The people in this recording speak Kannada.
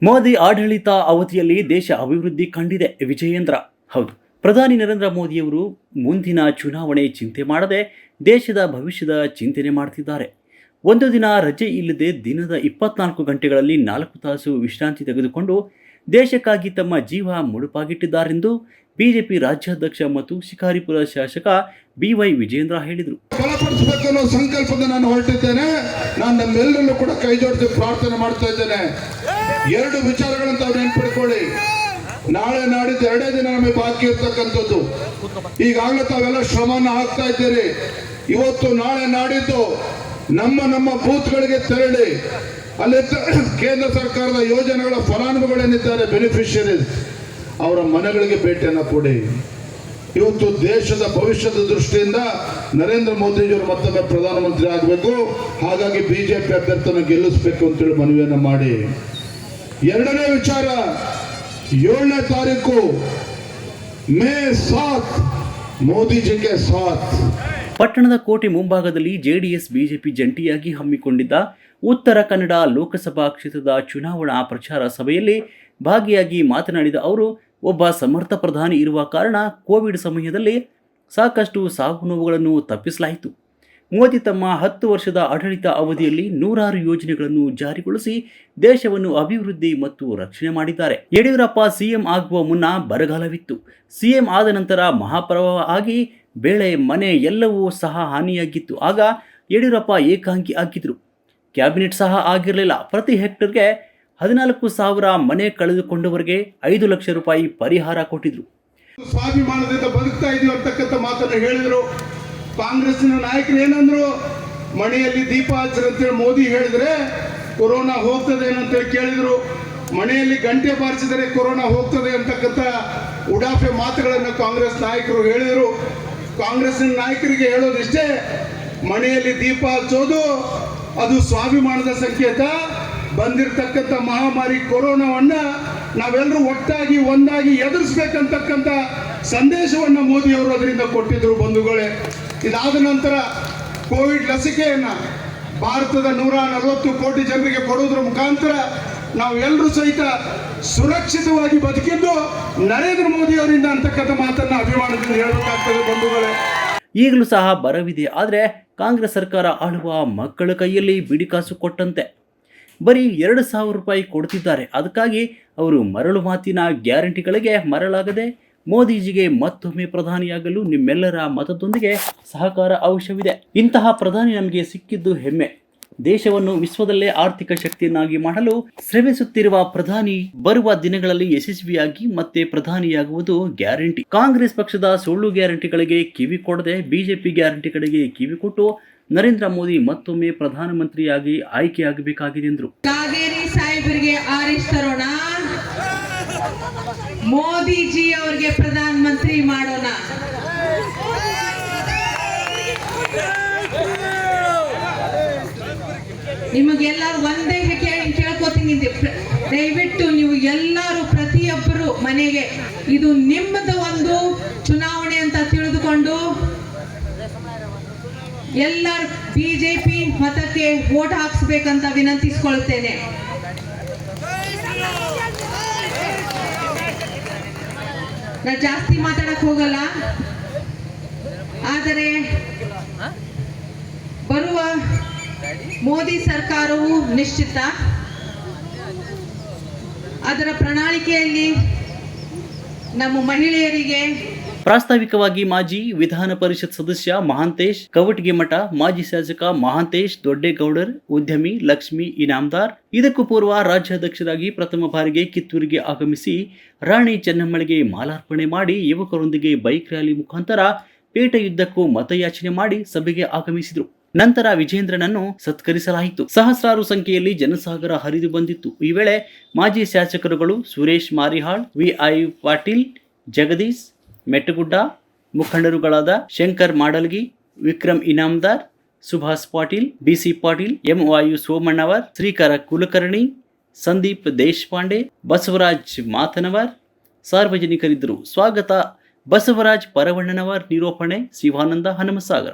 ಮೋದಿ ಆಡಳಿತ ಅವಧಿಯಲ್ಲಿ ದೇಶ ಅಭಿವೃದ್ಧಿ ಕಂಡಿದೆ. ವಿಜಯೇಂದ್ರ. ಹೌದು, ಪ್ರಧಾನಿ ನರೇಂದ್ರ ಮೋದಿಯವರು ಮುಂದಿನ ಚುನಾವಣೆ ಚಿಂತೆ ಮಾಡದೆ ದೇಶದ ಭವಿಷ್ಯದ ಚಿಂತನೆ ಮಾಡ್ತಿದ್ದಾರೆ. ಒಂದು ದಿನ ರಜೆ ಇಲ್ಲದೆ ದಿನದ 24 ಗಂಟೆಗಳಲ್ಲಿ 4 ತಾಸು ವಿಶ್ರಾಂತಿ ತೆಗೆದುಕೊಂಡು ದೇಶಕ್ಕಾಗಿ ತಮ್ಮ ಜೀವ ಮುಡುಪಾಗಿಟ್ಟಿದ್ದಾರೆಂದು ಬಿಜೆಪಿ ರಾಜ್ಯಾಧ್ಯಕ್ಷ ಮತ್ತು ಶಿಕಾರಿಪುರ ಶಾಸಕ BY ವಿಜಯೇಂದ್ರ ಹೇಳಿದರು. ಬಲಪಡಿಸಬೇಕು ಅನ್ನೋ ಸಂಕಲ್ಪದ ನಾನು ಹೊರಟಿದ್ದೇನೆ. ನಾನು ನಮ್ಮೆಲ್ಲರಲ್ಲೂ ಕೂಡ ಕೈ ಜೋಡಿಸಿ ಪ್ರಾರ್ಥನೆ ಮಾಡ್ತಾ ಇದ್ದೇನೆ. 2 ವಿಚಾರಗಳನ್ನು ತಾವು ನೆನ್ಪಿಡ್ಕೊಳ್ಳಿ. ನಾಳೆ ನಾಡಿದ್ದು 2 ದಿನ ನಮಗೆ ಬಾಕಿ ಇರ್ತಕ್ಕಂಥದ್ದು. ಈಗಾಗಲೇ ತಾವೆಲ್ಲ ಶ್ರಮನ ಹಾಕ್ತಾ ಇದ್ದೀರಿ. ಇವತ್ತು ನಾಳೆ ನಾಡಿದ್ದು ನಮ್ಮ ಬೂತ್ಗಳಿಗೆ ತೆರಳಿ ಅಲ್ಲಿ ಕೇಂದ್ರ ಸರ್ಕಾರದ ಯೋಜನೆಗಳ ಫಲಾನುಭವಿಗಳೇನಿದ್ದಾರೆ, ಬೆನಿಫಿಷರೀಸ್, ಅವರ ಮನೆಗಳಿಗೆ ಭೇಟಿಯನ್ನು ಕೊಡಿ. ಇವತ್ತು ದೇಶದ ಭವಿಷ್ಯದ ದೃಷ್ಟಿಯಿಂದ ನರೇಂದ್ರ ಮೋದಿಜಿಯವರು ಮತ್ತೊಮ್ಮೆ ಪ್ರಧಾನಮಂತ್ರಿ ಆಗಬೇಕು. ಹಾಗಾಗಿ ಬಿಜೆಪಿ ಅಭ್ಯರ್ಥಿಯನ್ನು ಗೆಲ್ಲಿಸಬೇಕು ಅಂತೇಳಿ ಮನವಿಯನ್ನು ಮಾಡಿ. 2ನೇ ವಿಚಾರ, 7ನೇ ತಾರೀಕು ಮೇ 7 ಮೋದಿಜಿಗೆ ಸಾಥ್. ಪಟ್ಟಣದ ಕೋಟೆ ಮುಂಭಾಗದಲ್ಲಿ ಜೆಡಿಎಸ್ ಬಿಜೆಪಿ ಜಂಟಿಯಾಗಿ ಹಮ್ಮಿಕೊಂಡಿದ್ದ ಉತ್ತರ ಕನ್ನಡ ಲೋಕಸಭಾ ಕ್ಷೇತ್ರದ ಚುನಾವಣಾ ಪ್ರಚಾರ ಸಭೆಯಲ್ಲಿ ಭಾಗಿಯಾಗಿ ಮಾತನಾಡಿದ ಅವರು, ಒಬ್ಬ ಸಮರ್ಥ ಪ್ರಧಾನಿ ಇರುವ ಕಾರಣ ಕೋವಿಡ್ ಸಮಯದಲ್ಲಿ ಸಾಕಷ್ಟು ಸಾವು ನೋವುಗಳನ್ನು ತಪ್ಪಿಸಲಾಯಿತು. ಮೋದಿ ತಮ್ಮ 10 ವರ್ಷದ ಆಡಳಿತ ಅವಧಿಯಲ್ಲಿ 100 ಯೋಜನೆಗಳನ್ನು ಜಾರಿಗೊಳಿಸಿ ದೇಶವನ್ನು ಅಭಿವೃದ್ಧಿ ಮತ್ತು ರಕ್ಷಣೆ ಮಾಡಿದ್ದಾರೆ. ಯಡಿಯೂರಪ್ಪ ಸಿಎಂ ಆಗುವ ಮುನ್ನ ಬರಗಾಲವಿತ್ತು. ಸಿಎಂ ಆದ ನಂತರ ಮಹಾಪ್ರವಾಹ ಆಗಿ ಬೆಳೆ ಮನೆ ಎಲ್ಲವೂ ಸಹ ಹಾನಿಯಾಗಿತ್ತು. ಆಗ ಯಡಿಯೂರಪ್ಪ ಏಕಾಂಗಿ ಆಗಿದ್ರು. ಕ್ಯಾಬಿನೆಟ್ ಸಹ ಆಗಿರಲಿಲ್ಲ. ಪ್ರತಿ ಹೆಕ್ಟರ್ಗೆ 14,000 ಮನೆ ಕಳೆದುಕೊಂಡವರಿಗೆ 5 ಲಕ್ಷ ರೂಪಾಯಿ ಪರಿಹಾರ ಕೊಟ್ಟಿದ್ರು. ಸ್ವಾಭಿಮಾನದಿಂದ ಬದುಕ್ತಾ ಇದೀವಿ ಅಂತಕ್ಕಂಥ ಮಾತನ್ನು ಹೇಳಿದ್ರು. ಕಾಂಗ್ರೆಸ್ಸಿನ ನಾಯಕರು ಏನಂದ್ರು, ಮನೆಯಲ್ಲಿ ದೀಪ ಹಚ್ಚರು ಅಂತೇಳಿ ಮೋದಿ ಹೇಳಿದ್ರೆ ಕೊರೋನಾ ಹೋಗ್ತದೆ ಅಂತೇಳಿ ಕೇಳಿದ್ರು. ಮನೆಯಲ್ಲಿ ಗಂಟೆ ಬಾರಿಸಿದರೆ ಕೊರೋನಾ ಹೋಗ್ತದೆ ಅಂತಕ್ಕಂಥ ಉಡಾಫೆ ಮಾತುಗಳನ್ನು ಕಾಂಗ್ರೆಸ್ ನಾಯಕರು ಹೇಳಿದರು. ಕಾಂಗ್ರೆಸ್ಸಿನ ನಾಯಕರಿಗೆ ಹೇಳೋದಿಷ್ಟೇ, ಮನೆಯಲ್ಲಿ ದೀಪ ಹಚ್ಚೋದು ಅದು ಸ್ವಾಭಿಮಾನದ ಸಂಕೇತ. ಬಂದಿರತಕ್ಕಂಥ ಮಹಾಮಾರಿ ಕೊರೋನಾವನ್ನ ನಾವೆಲ್ಲರೂ ಒಟ್ಟಾಗಿ ಒಂದಾಗಿ ಎದುರಿಸ್ಬೇಕಂತಕ್ಕಂಥ ಸಂದೇಶವನ್ನು ಮೋದಿಯವರು ಅದರಿಂದ ಕೊಟ್ಟಿದ್ರು ಬಂಧುಗಳೇ. ಇದಾದ ನಂತರ ಕೋವಿಡ್ ಲಸಿಕೆಯನ್ನು ಭಾರತದ 140 ಕೋಟಿ ಜನರಿಗೆ ಕೊಡುವುದರ ಮುಖಾಂತರ ನಾವು ಎಲ್ಲರೂ ಸಹಿತ ಸುರಕ್ಷಿತವಾಗಿ ಬದುಕಿದ್ದು ನರೇಂದ್ರ ಮೋದಿ ಅವರಿಂದ ಅಂತಕ್ಕಂಥ ಮಾತನ್ನು ಅಭಿಮಾನದಿಂದ ಹೇಳಬೇಕಾಗ್ತದೆ ಬಂಧುಗಳೇ. ಈಗಲೂ ಸಹ ಬರವಿದೆ. ಆದರೆ ಕಾಂಗ್ರೆಸ್ ಸರ್ಕಾರ ಆಳುವ ಮಕ್ಕಳ ಕೈಯಲ್ಲಿ ಬಿಡಿಕಾಸು ಕೊಟ್ಟಂತೆ ಬರೀ 2,000 ರೂಪಾಯಿ ಕೊಡ್ತಿದ್ದಾರೆ. ಅದಕ್ಕಾಗಿ ಅವರು ಮರಳು ಮಾತಿನ ಗ್ಯಾರಂಟಿಗಳಿಗೆ ಮರಳಾಗದೆ ಮೋದಿಜಿಗೆ ಮತ್ತೊಮ್ಮೆ ಪ್ರಧಾನಿಯಾಗಲು ನಿಮ್ಮೆಲ್ಲರ ಮತದೊಂದಿಗೆ ಸಹಕಾರ ಅವಶ್ಯವಿದೆ. ಇಂತಹ ಪ್ರಧಾನಿ ನಮಗೆ ಸಿಕ್ಕಿದ್ದು ಹೆಮ್ಮೆ. ದೇಶವನ್ನು ವಿಶ್ವದಲ್ಲೇ ಆರ್ಥಿಕ ಶಕ್ತಿಯನ್ನಾಗಿ ಮಾಡಲು ಶ್ರಮಿಸುತ್ತಿರುವ ಪ್ರಧಾನಿ ಬರುವ ದಿನಗಳಲ್ಲಿ ಯಶಸ್ವಿಯಾಗಿ ಮತ್ತೆ ಪ್ರಧಾನಿಯಾಗುವುದು ಗ್ಯಾರಂಟಿ. ಕಾಂಗ್ರೆಸ್ ಪಕ್ಷದ ಸುಳ್ಳು ಗ್ಯಾರಂಟಿಗಳಿಗೆ ಕಿವಿ ಕೊಡದೆ ಬಿಜೆಪಿ ಗ್ಯಾರಂಟಿಗಳಿಗೆ ಕಿವಿ ಕೊಟ್ಟು ನರೇಂದ್ರ ಮೋದಿ ಮತ್ತೊಮ್ಮೆ ಪ್ರಧಾನಮಂತ್ರಿಯಾಗಿ ಆಯ್ಕೆಯಾಗಬೇಕಾಗಿದೆ ಎಂದರು. ಕಾಗೇರಿ ಸಾಹೇಬರಿಗೆ ಆರಿಸ್ತರೋಣ, ಮೋದಿಜಿ ಅವರಿಗೆ ಪ್ರಧಾನಮಂತ್ರಿ ಮಾಡೋಣ. ನಿಮಗೆಲ್ಲರೂ ಒಂದೇ ಕೇಳ್ಕೊತೀನಿ, ದಯವಿಟ್ಟು ನೀವು ಎಲ್ಲರೂ ಪ್ರತಿಯೊಬ್ಬರು ಮನೆಗೆ ಇದು ನಿಮ್ಮದು ಒಂದು ಚುನಾವಣೆ ಅಂತ ತಿಳಿದುಕೊಂಡು ಎಲ್ಲರೂ ಬಿಜೆಪಿ ಮತಕ್ಕೆ ವೋಟ್ ಹಾಕಿಸ್ಬೇಕಂತ ವಿನಂತಿಸಿಕೊಳ್ತೇನೆ. ನಾ ಜಾಸ್ತಿ ಮಾತಾಡಕ್ ಹೋಗಲ್ಲ. ಆದರೆ ಬರುವ ಮೋದಿ ಸರ್ಕಾರವು ನಿಶ್ಚಿತ. ಅದರ ಪ್ರಣಾಳಿಕೆಯಲ್ಲಿ ನಮ್ಮ ಮಹಿಳೆಯರಿಗೆ ಪ್ರಾಸ್ತಾವಿಕವಾಗಿ ಮಾಜಿ ವಿಧಾನ ಪರಿಷತ್ ಸದಸ್ಯ ಮಹಾಂತೇಶ್ ಕವಟಗಿಮಠ, ಮಾಜಿ ಶಾಸಕ ಮಹಾಂತೇಶ್ ದೊಡ್ಡೇಗೌಡರ್, ಉದ್ಯಮಿ ಲಕ್ಷ್ಮಿ ಇನಾಮದಾರ್, ಇದಕ್ಕೂ ಪೂರ್ವ ರಾಜ್ಯಾಧ್ಯಕ್ಷರಾಗಿ ಪ್ರಥಮ ಬಾರಿಗೆ ಕಿತ್ತೂರಿಗೆ ಆಗಮಿಸಿ ರಾಣಿ ಚೆನ್ನಮ್ಮಳಿಗೆ ಮಾಲಾರ್ಪಣೆ ಮಾಡಿ ಯುವಕರೊಂದಿಗೆ ಬೈಕ್ ರ್ಯಾಲಿ ಮುಖಾಂತರ ಪೇಟೆಯುದ್ದಕ್ಕೂ ಮತಯಾಚನೆ ಮಾಡಿ ಸಭೆಗೆ ಆಗಮಿಸಿದರು. ನಂತರ ವಿಜೇಂದ್ರನನ್ನು ಸತ್ಕರಿಸಲಾಯಿತು. ಸಹಸ್ರಾರು ಸಂಖ್ಯೆಯಲ್ಲಿ ಜನಸಾಗರ ಹರಿದು ಬಂದಿತ್ತು. ಈ ವೇಳೆ ಮಾಜಿ ಶಾಸಕರುಗಳು Suresh Marihal, VI Patil, Jagadish ಮೆಟ್ಟಗುಡ್ಡ, ಮುಖಂಡರುಗಳಾದ Shankar ಮಾಡಲ್ಗಿ, Vikram Inamdar, Subhash Patil, BC Patil, MY Somannavar, Srikara Kulkarni, Sandeep Deshpande, Basavaraj ಮಾತನವರ್ ಸಾರ್ವಜನಿಕರಿದ್ದರು. ಸ್ವಾಗತ ಬಸವರಾಜ್ ಪರವಣ್ಣನವರ್, ನಿರೂಪಣೆ ಶಿವಾನಂದ ಹನುಮಸಾಗರ್.